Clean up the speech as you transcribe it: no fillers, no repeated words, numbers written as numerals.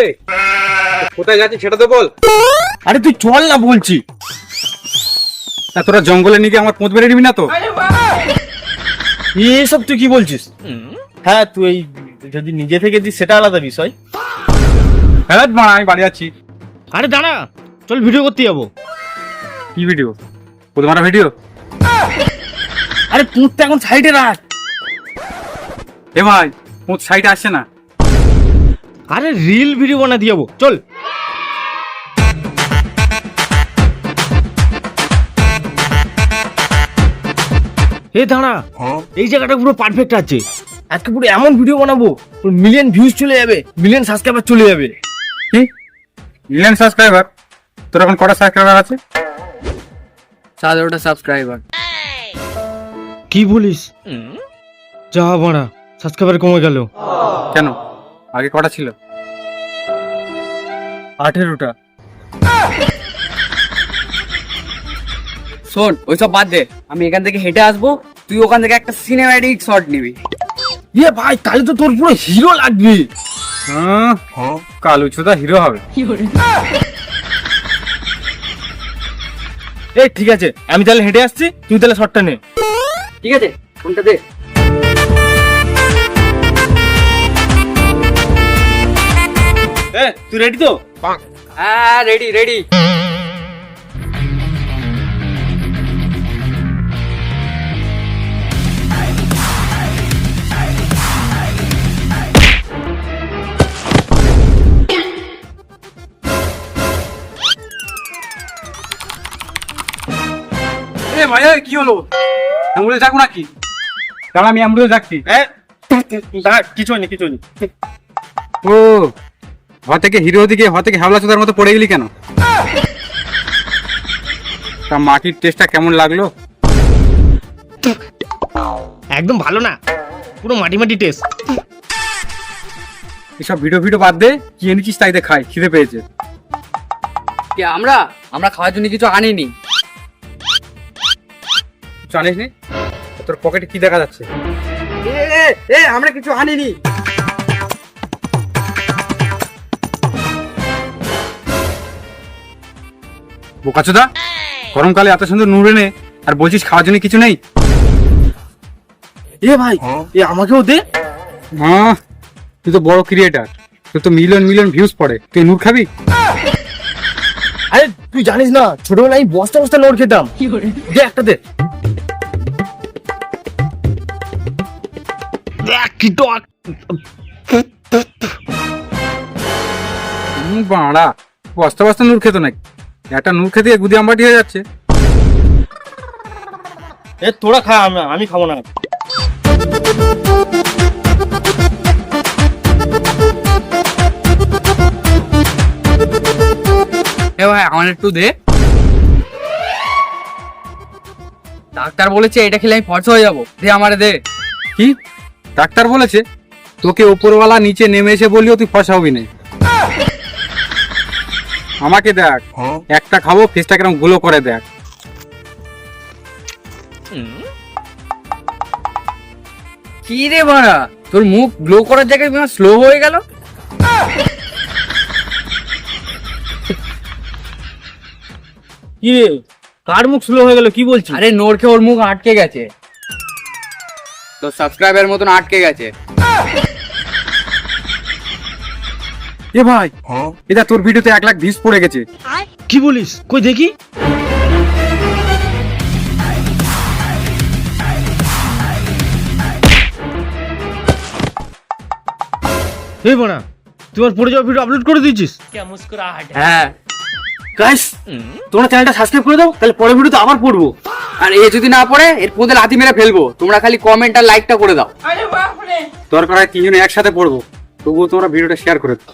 এই কোথায় যাচ্ছিস সেটা তো বল। আরে তুই চল না বলছি। তা তোরা জঙ্গলে নিয়ে গিয়ে আমার পোঁত বেড়ে নিবি না তো? এসব তুই কি বলছিস? হ্যাঁ তুই এই যদি নিজে থেকে দিস সেটা আলাদা বিষয়। হ্যাঁ মা আমি বাড়ি যাচ্ছি। আরে দাঁড়া, চল ভিডিও করতে যাবো। কি ভিডিও? পোঁত মারা ভিডিও? আরে পুঁতটা এখন সাইডে রাখ। এ ভাই পোঁত সাইডে আসছে না। আরে রিল ভিডিও বানাতে যাবো, চল। এ দাঁড়া, এই জায়গাটা পুরো পারফেক্ট আছে। আজকে পুরো এমন ভিডিও বানাবো মিলিয়ন ভিউজ চলে যাবে, মিলিয়ন সাবস্ক্রাইবার চলে যাবে। কি মিলিয়ন সাবস্ক্রাইবার? তোর এখন কটা সাবস্ক্রাইবার আছে? 17টা সাবস্ক্রাইবার। কি বলিস? যা বাড়া, সাবস্ক্রাইবার কমে গেল। কেন আগে কটা ছিল? 18টা। শোন ওইসব বাদ দে, আমি এখান থেকে হেঁটে আসবো, তুই ওখান থেকে একটা সিনেম্যাটিক শট নিবি। ইয়ে ভাই, তাহলে তো তোর পুরো হিরো লাগবে। কালু চোদা হিরো হবে। এই ঠিক আছে, আমি তাহলে হেঁটে আসছি, তুই তাহলে শটটা নে। ঠিক আছে, ফোনটা দে। তুই রেডি তো? হ্যাঁ রেডি রেডি। এ ভাই কি হলো? অ্যাম্বুলেন্স ডাকবো নাকি? দাঁড়া আমি অ্যাম্বুলেন্স ডাকছি। কিছু হয়নি, কিছু হয়নি। ও ঘর থেকে হিরো দিকে ঘর থেকে হাওলা চোদার মতো পড়ে গেলি কেন? তা মাটির টেস্টটা কেমন লাগলো? একদম ভালো না, পুরো মাটি মাটি টেস্ট। এসব ভিডিও বাদ দে, কি এনেছিস তাই দে খাই, খিদে পেয়েছে। কি আমরা খাওয়ার জন্য কিছু আনিনি। জানিস নি তোর পকেটে কি দেখা যাচ্ছে? আমরা কিছু আনিনি। বোকাচোদা, গরমকালে এত সুন্দর নুন এনে আর বলছিস খাওয়ার জন্য কিছু নেই? এ ভাই, এ আমাকেও দে। হ্যাঁ তুই তো বড় ক্রিয়েটার, তোর তো মিলিয়ন মিলিয়ন ভিউজ পড়ে, তুই নূর খাবি? আরে তুই জানিস না, ছোটবেলায় আমি বস্তা বস্তা নোট খেতাম। দে একটা দে। কি টক বাড়া, বস্তা বস্তা নূর খেতো নাকি? একটা নূর খেতে গুদি আমবাটি হয়ে যাচ্ছে। এ তোরা খা, আমি খাবো না। এ ভাই আমার একটু দে। ডাক্তার বলেছে এটা খেলে আমি ফর্সা হয়ে যাবো, দে আমারে দে। কি ডাক্তার বলেছে? তোকে উপরওয়ালা নিচে নেমে এসে বললিও তুই ফসা হবি না। আমাকে দেখ, একটা খাবো, ফেসটা কিরকম গুলো করে দেখ। কি রে বাড়া, তোর মুখ গ্লো করার জায়গায় স্লো হয়ে গেল। কি রে, কার মুখ স্লো হয়ে গেল? কি বলছিস? আরে নোরকে ওর মুখ আটকে গেছে, তো সাবস্ক্রাইবার মতন আটকে গেছে। এ ভাই এটা তোর ভিডিওতে 1 লাখ ভিউজ পড়ে গেছে। কি বলিস? কই দেখি। এই বড়া, তোমার পড়ে যাওয়া ভিডিও আপলোড করে দিয়েছিস? হ্যাঁ গাইস, তোমরা চ্যানেলটা সাবস্ক্রাইব করে দাও, তাহলে পরের ভিডিওতে আবার পড়বো। আর এ যদি না পড়ে এর পোঁদে লাথি মেরে ফেলবো। তোমরা খালি কমেন্ট আর লাইকটা করে দাও। দরকার হয় 3 জনে একসাথে পড়বো, তবুও তোমরা ভিডিওটা শেয়ার করে দাও।